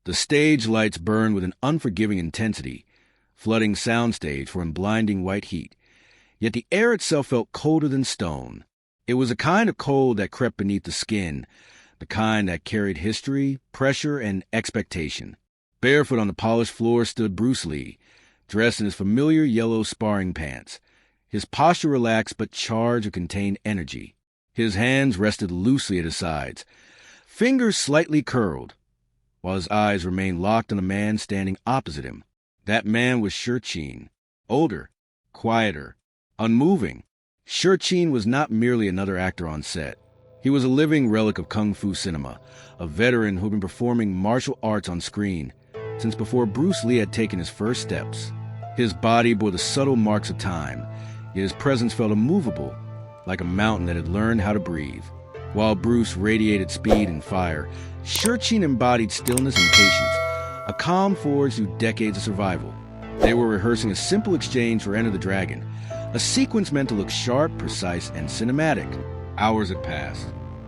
The stage lights burned with an unforgiving intensity, flooding soundstage for a blinding white heat. Yet the air itself felt colder than stone. It was a kind of cold that crept beneath the skin, the kind that carried history, pressure, and expectation. Barefoot on the polished floor stood Bruce Lee, dressed in his familiar yellow sparring pants. His posture relaxed but charged with contained energy. His hands rested loosely at his sides, fingers slightly curled, while his eyes remained locked on a man standing opposite him. That man was Shih, older, quieter, unmoving. Shih was not merely another actor on set. He was a living relic of kung fu cinema, a veteran who'd been performing martial arts on screen since before Bruce Lee had taken his first steps. His body bore the subtle marks of time, yet his presence felt immovable, like a mountain that had learned how to breathe. While Bruce radiated speed and fire, Shih embodied stillness and patience, a calm forged through decades of survival. They were rehearsing a simple exchange for Enter the Dragon, a sequence meant to look sharp, precise, and cinematic. Hours had passed.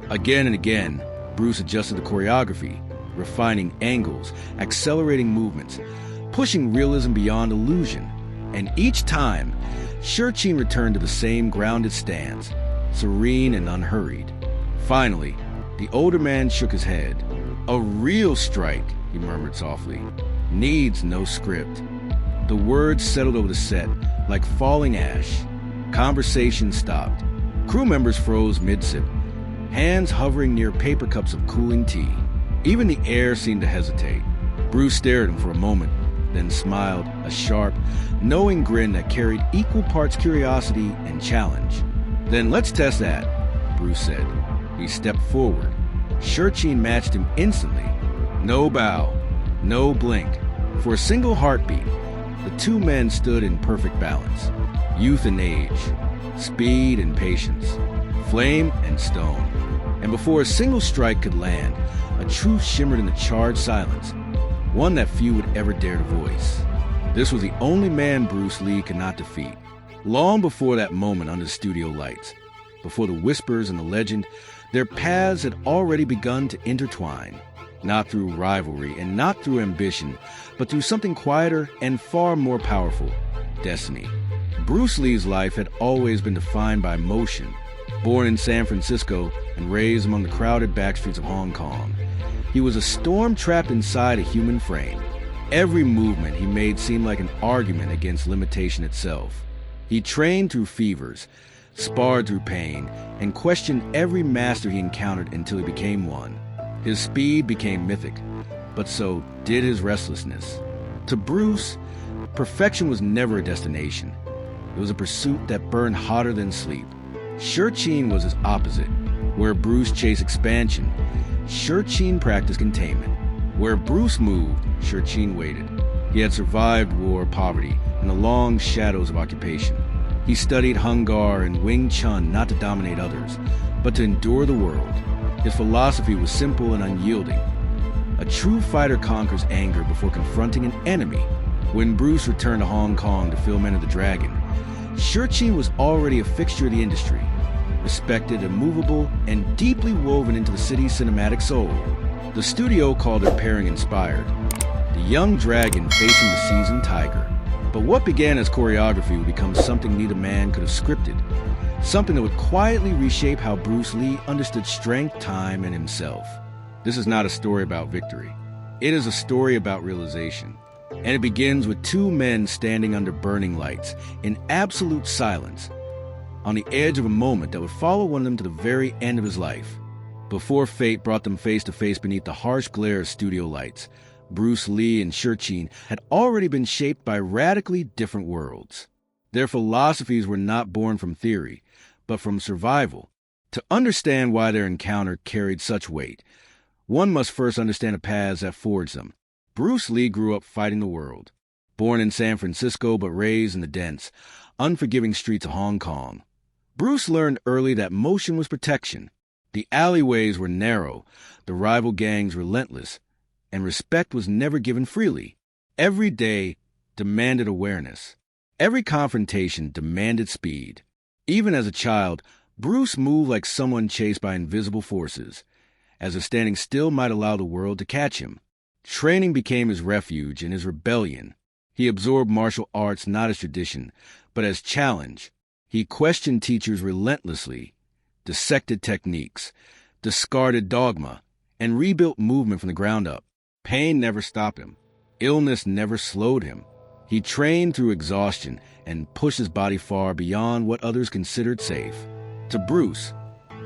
Again and again, Bruce adjusted the choreography, refining angles, accelerating movements, pushing realism beyond illusion. And each time, Shih returned to the same grounded stance, serene and unhurried. Finally, the older man shook his head. "A real strike," he murmured softly, "needs no script." The words settled over the set like falling ash. Conversation stopped. Crew members froze mid-sip, hands hovering near paper cups of cooling tea. Even the air seemed to hesitate. Bruce stared at him for a moment, then smiled, a sharp, knowing grin that carried equal parts curiosity and challenge. "Then let's test that," Bruce said. He stepped forward. Shih matched him instantly. No bow, no blink. For a single heartbeat, the two men stood in perfect balance. Youth and age, speed and patience, flame and stone. And before a single strike could land, a truth shimmered in the charged silence, one that few would ever dare to voice. This was the only man Bruce Lee could not defeat. Long before that moment under the studio lights, before the whispers and the legend, their paths had already begun to intertwine, not through rivalry and not through ambition, but through something quieter and far more powerful, destiny. Bruce Lee's life had always been defined by motion. Born in San Francisco and raised among the crowded backstreets of Hong Kong, he was a storm trapped inside a human frame. Every movement he made seemed like an argument against limitation itself. He trained through fevers, sparred through pain, and questioned every master he encountered until he became one. His speed became mythic, but so did his restlessness. To Bruce, perfection was never a destination. It was a pursuit that burned hotter than sleep. Shih was his opposite. Where Bruce chased expansion, Shih practiced containment. Where Bruce moved, Shih waited. He had survived war, poverty, and the long shadows of occupation. He studied Hung Gar and Wing Chun not to dominate others, but to endure the world. His philosophy was simple and unyielding. A true fighter conquers anger before confronting an enemy. When Bruce returned to Hong Kong to film Enter the Dragon, Shih was already a fixture of the industry, respected, immovable, and deeply woven into the city's cinematic soul. The studio called their pairing inspired, the young dragon facing the seasoned tiger. But what began as choreography would become something neither man could have scripted, something that would quietly reshape how Bruce Lee understood strength, time, and himself. This is not a story about victory. It is a story about realization. And it begins with two men standing under burning lights, in absolute silence, on the edge of a moment that would follow one of them to the very end of his life. Before fate brought them face to face beneath the harsh glare of studio lights, Bruce Lee and Shih had already been shaped by radically different worlds. Their philosophies were not born from theory, but from survival. To understand why their encounter carried such weight, one must first understand the paths that forged them. Bruce Lee grew up fighting the world, born in San Francisco but raised in the dense, unforgiving streets of Hong Kong. Bruce learned early that motion was protection. The alleyways were narrow, the rival gangs relentless, and respect was never given freely. Every day demanded awareness. Every confrontation demanded speed. Even as a child, Bruce moved like someone chased by invisible forces, as if standing still might allow the world to catch him. Training became his refuge and his rebellion. He absorbed martial arts not as tradition, but as challenge. He questioned teachers relentlessly, dissected techniques, discarded dogma, and rebuilt movement from the ground up. Pain never stopped him. Illness never slowed him. He trained through exhaustion and pushed his body far beyond what others considered safe. To Bruce,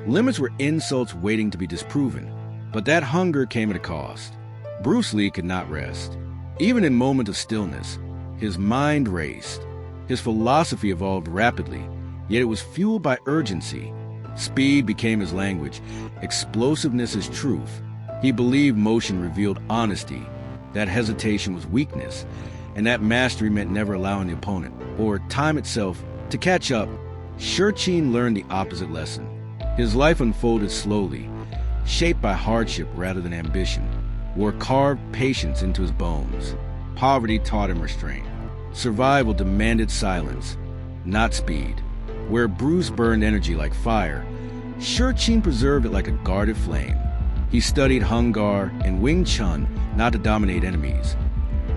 limits were insults waiting to be disproven, but that hunger came at a cost. Bruce Lee could not rest. Even in moments of stillness, his mind raced. His philosophy evolved rapidly, yet it was fueled by urgency. Speed became his language, explosiveness his truth. He believed motion revealed honesty, that hesitation was weakness, and that mastery meant never allowing the opponent, or time itself, to catch up. Shih learned the opposite lesson. His life unfolded slowly, shaped by hardship rather than ambition. War carved patience into his bones. Poverty taught him restraint. Survival demanded silence, not speed. Where Bruce burned energy like fire, Shih preserved it like a guarded flame. He studied Hung Gar and Wing Chun not to dominate enemies,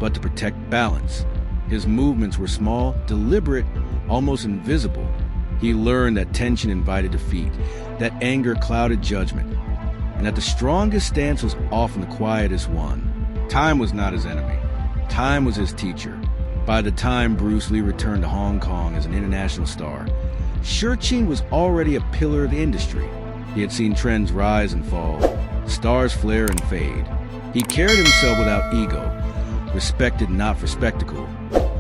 but to protect balance. His movements were small, deliberate, almost invisible. He learned that tension invited defeat, that anger clouded judgment, and that the strongest stance was often the quietest one. Time was not his enemy. Time was his teacher. By the time Bruce Lee returned to Hong Kong as an international star, Shih was already a pillar of the industry. He had seen trends rise and fall, stars flare and fade. He carried himself without ego, respected not for spectacle,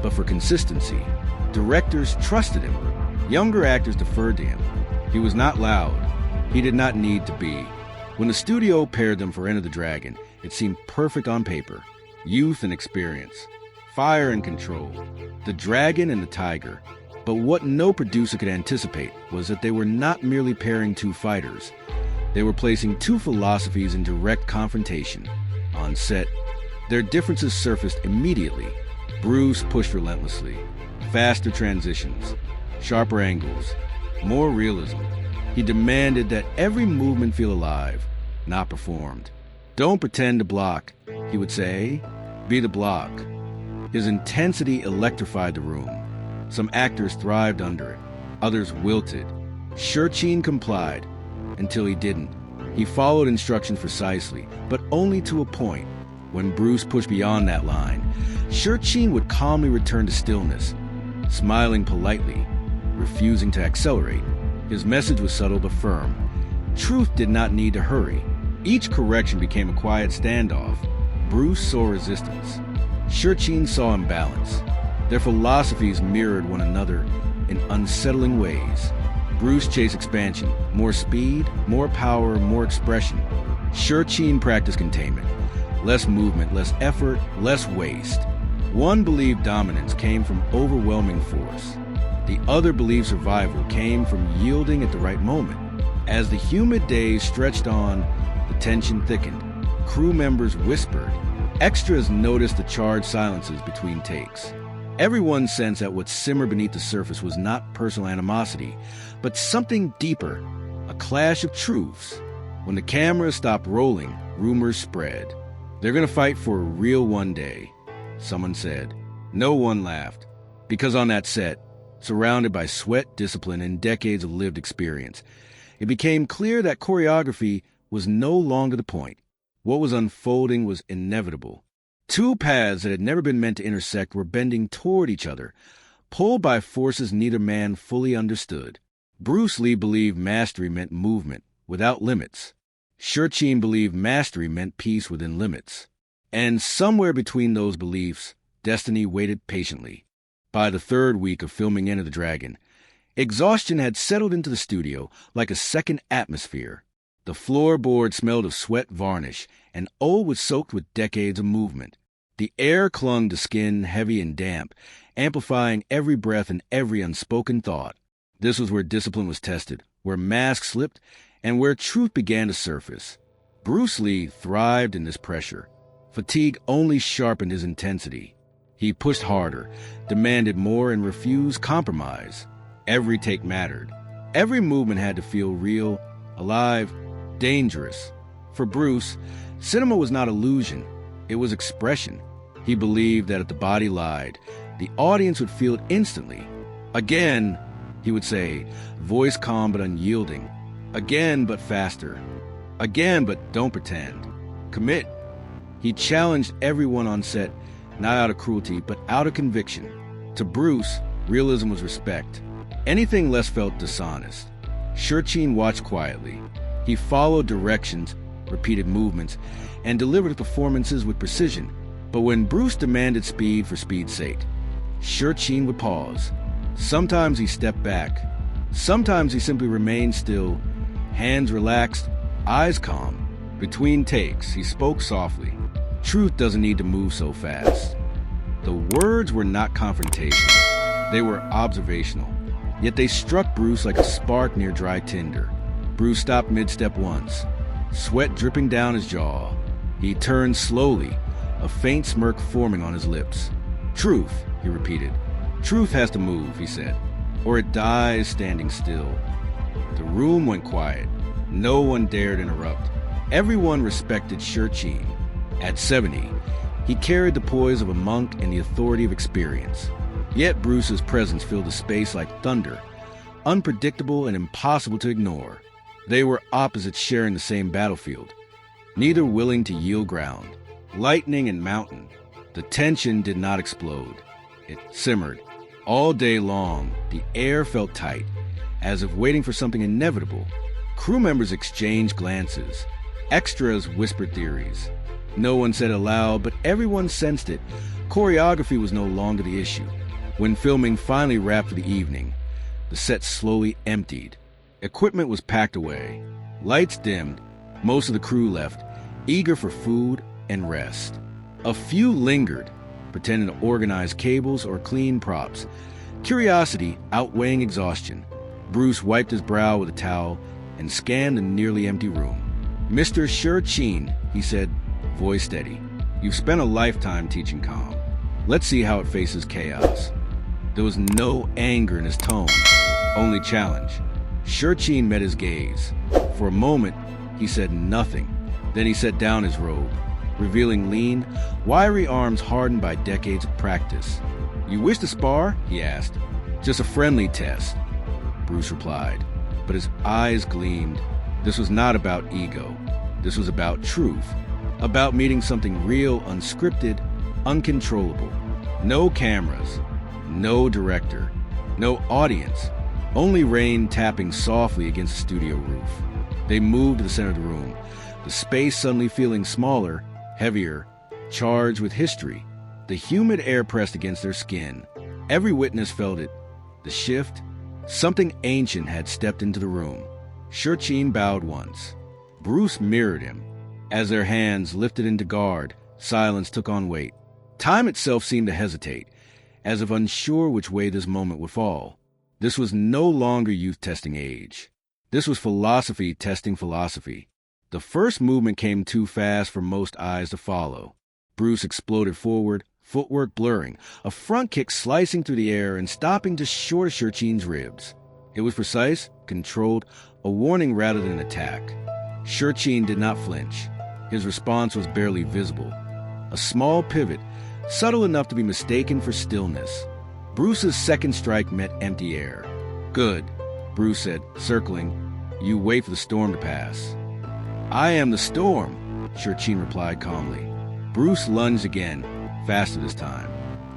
but for consistency. Directors trusted him. Younger actors deferred to him. He was not loud. He did not need to be. When the studio paired them for Enter the Dragon, it seemed perfect on paper. Youth and experience, fire and control, the dragon and the tiger. But what no producer could anticipate was that they were not merely pairing two fighters. They were placing two philosophies in direct confrontation. On set, their differences surfaced immediately. Bruce pushed relentlessly. Faster transitions, sharper angles, more realism. He demanded that every movement feel alive, not performed. Don't pretend to block, he would say. Be the block. His intensity electrified the room. Some actors thrived under it. Others wilted. Shih complied, until he didn't. He followed instructions precisely, but only to a point. When Bruce pushed beyond that line, Shih would calmly return to stillness, smiling politely, refusing to accelerate. His message was subtle but firm. Truth did not need to hurry. Each correction became a quiet standoff. Bruce saw resistance. Shih saw imbalance. Their philosophies mirrored one another in unsettling ways. Bruce chased expansion, more speed, more power, more expression. Shih practiced containment. Less movement, less effort, less waste. One believed dominance came from overwhelming force. The other believed survival came from yielding at the right moment. As the humid days stretched on, the tension thickened. Crew members whispered. Extras noticed the charged silences between takes. Everyone sensed that what simmered beneath the surface was not personal animosity, but something deeper, a clash of truths. When the camera stopped rolling, rumors spread. They're gonna fight for a real one day, someone said. No one laughed, because on that set, surrounded by sweat, discipline, and decades of lived experience, it became clear that choreography was no longer the point. What was unfolding was inevitable. Two paths that had never been meant to intersect were bending toward each other, pulled by forces neither man fully understood. Bruce Lee believed mastery meant movement, without limits. Shih believed mastery meant peace within limits. And somewhere between those beliefs, destiny waited patiently. By the third week of filming Enter the Dragon, exhaustion had settled into the studio like a second atmosphere. The floorboard smelled of sweat varnish, and old was soaked with decades of movement. The air clung to skin heavy and damp, amplifying every breath and every unspoken thought. This was where discipline was tested, where masks slipped, and where truth began to surface. Bruce Lee thrived in this pressure. Fatigue only sharpened his intensity. He pushed harder, demanded more, and refused compromise. Every take mattered. Every movement had to feel real, alive, dangerous. For Bruce, cinema was not illusion. It was expression. He believed that if the body lied, the audience would feel it instantly. Again, he would say, voice calm but unyielding. Again, but faster. Again, but don't pretend. Commit. He challenged everyone on set, not out of cruelty, but out of conviction. To Bruce, realism was respect. Anything less felt dishonest. Shih watched quietly. He followed directions, repeated movements, and delivered performances with precision. But when Bruce demanded speed for speed's sake, Shih would pause. Sometimes he stepped back. Sometimes he simply remained still, hands relaxed, eyes calm. Between takes, he spoke softly. Truth doesn't need to move so fast. The words were not confrontational. They were observational. Yet they struck Bruce like a spark near dry tinder. Bruce stopped mid-step once, sweat dripping down his jaw. He turned slowly, a faint smirk forming on his lips. Truth, he repeated. Truth has to move, he said, or it dies standing still. The room went quiet. No one dared interrupt. Everyone respected Shih. At 70, he carried the poise of a monk and the authority of experience. Yet Bruce's presence filled a space like thunder, unpredictable and impossible to ignore. They were opposites sharing the same battlefield, neither willing to yield ground. Lightning and mountain. The tension did not explode. It simmered. All day long, the air felt tight, as if waiting for something inevitable. Crew members exchanged glances. Extras whispered theories. No one said aloud, but everyone sensed it. Choreography was no longer the issue. When filming finally wrapped for the evening, the set slowly emptied. Equipment was packed away. Lights dimmed. Most of the crew left, eager for food and rest. A few lingered, pretending to organize cables or clean props. Curiosity outweighing exhaustion. Bruce wiped his brow with a towel and scanned the nearly empty room. Mr. Shih, he said, voice steady. You've spent a lifetime teaching calm. Let's see how it faces chaos. There was no anger in his tone, only challenge. Shih met his gaze. For a moment, he said nothing. Then he set down his robe, revealing lean, wiry arms hardened by decades of practice. You wish to spar? He asked. Just a friendly test, Bruce replied. But his eyes gleamed. This was not about ego. This was about truth. About meeting something real, unscripted, uncontrollable. No cameras, no director, no audience, only rain tapping softly against the studio roof. They moved to the center of the room, the space suddenly feeling smaller, heavier, charged with history. The humid air pressed against their skin. Every witness felt it. The shift. Something ancient had stepped into the room. Shih bowed once. Bruce mirrored him. As their hands lifted into guard, silence took on weight. Time itself seemed to hesitate, as if unsure which way this moment would fall. This was no longer youth testing age. This was philosophy testing philosophy. The first movement came too fast for most eyes to follow. Bruce exploded forward, footwork blurring, a front kick slicing through the air and stopping just short of Shih ribs. It was precise, controlled, a warning rather than an attack. Shih did not flinch. His response was barely visible. A small pivot, subtle enough to be mistaken for stillness. Bruce's second strike met empty air. Good, Bruce said, circling. You wait for the storm to pass. I am the storm, Shih replied calmly. Bruce lunged again, faster this time.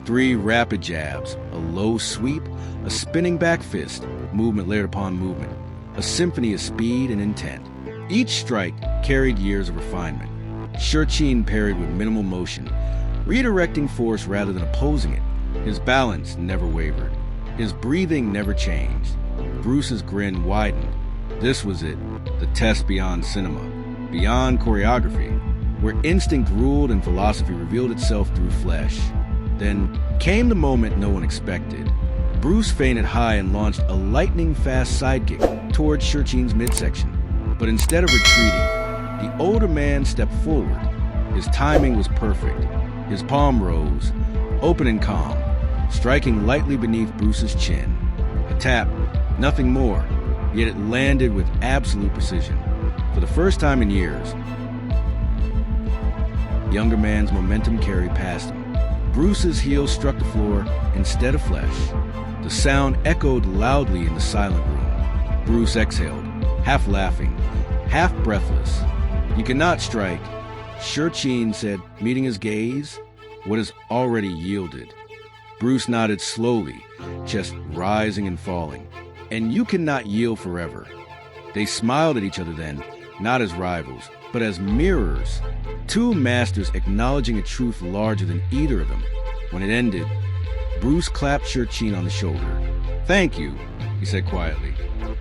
3 rapid jabs, a low sweep, a spinning back fist, movement layered upon movement, a symphony of speed and intent. Each strike carried years of refinement. Shih parried with minimal motion, redirecting force rather than opposing it. His balance never wavered. His breathing never changed. Bruce's grin widened. This was it, the test beyond cinema, beyond choreography, where instinct ruled and philosophy revealed itself through flesh. Then came the moment no one expected. Bruce feinted high and launched a lightning-fast sidekick towards Shih's midsection. But instead of retreating, the older man stepped forward. His timing was perfect. His palm rose, open and calm, striking lightly beneath Bruce's chin. A tap, nothing more, yet it landed with absolute precision. For the first time in years, Younger man's momentum carried past him. Bruce's heel struck the floor instead of flesh. The sound echoed loudly in the silent room. Bruce exhaled, half laughing, half breathless. "You cannot strike," Shih said, meeting his gaze, "what has already yielded." Bruce nodded slowly, chest rising and falling. "And you cannot yield forever." They smiled at each other then, not as rivals, but as mirrors, two masters acknowledging a truth larger than either of them. When it ended, Bruce clapped Shih on the shoulder. "Thank you," he said quietly.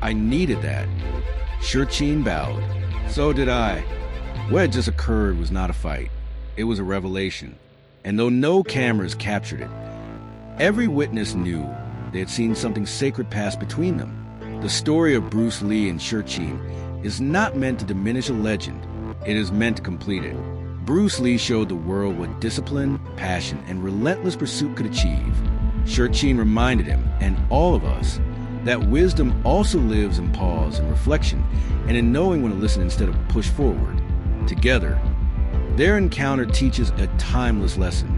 "I needed that." Shih bowed. "So did I." What had just occurred was not a fight. It was a revelation. And though no cameras captured it, every witness knew they had seen something sacred pass between them. The story of Bruce Lee and Shih is not meant to diminish a legend. It is meant to complete it. Bruce Lee showed the world what discipline, passion, and relentless pursuit could achieve. Shih reminded him, and all of us, that wisdom also lives in pause and reflection, and in knowing when to listen instead of push forward. Together, their encounter teaches a timeless lesson.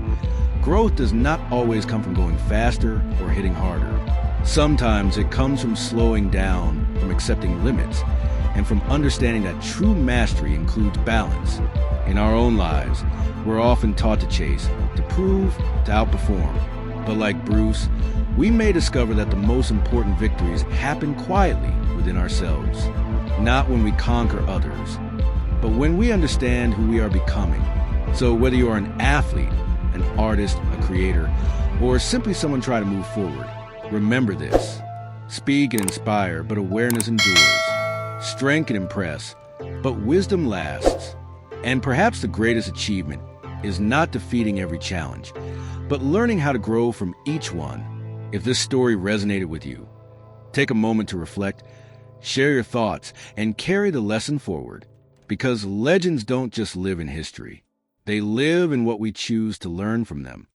Growth does not always come from going faster or hitting harder. Sometimes it comes from slowing down, from accepting limits, and from understanding that true mastery includes balance. In our own lives, we're often taught to chase, to prove, to outperform. But like Bruce, we may discover that the most important victories happen quietly within ourselves. Not when we conquer others, but when we understand who we are becoming. So whether you are an athlete, an artist, a creator, or simply someone trying to move forward, remember this. Speed can inspire, but awareness endures. Strength can impress, but wisdom lasts. And perhaps the greatest achievement is not defeating every challenge, but learning how to grow from each one. If this story resonated with you, take a moment to reflect, share your thoughts, and carry the lesson forward. Because legends don't just live in history. They live in what we choose to learn from them.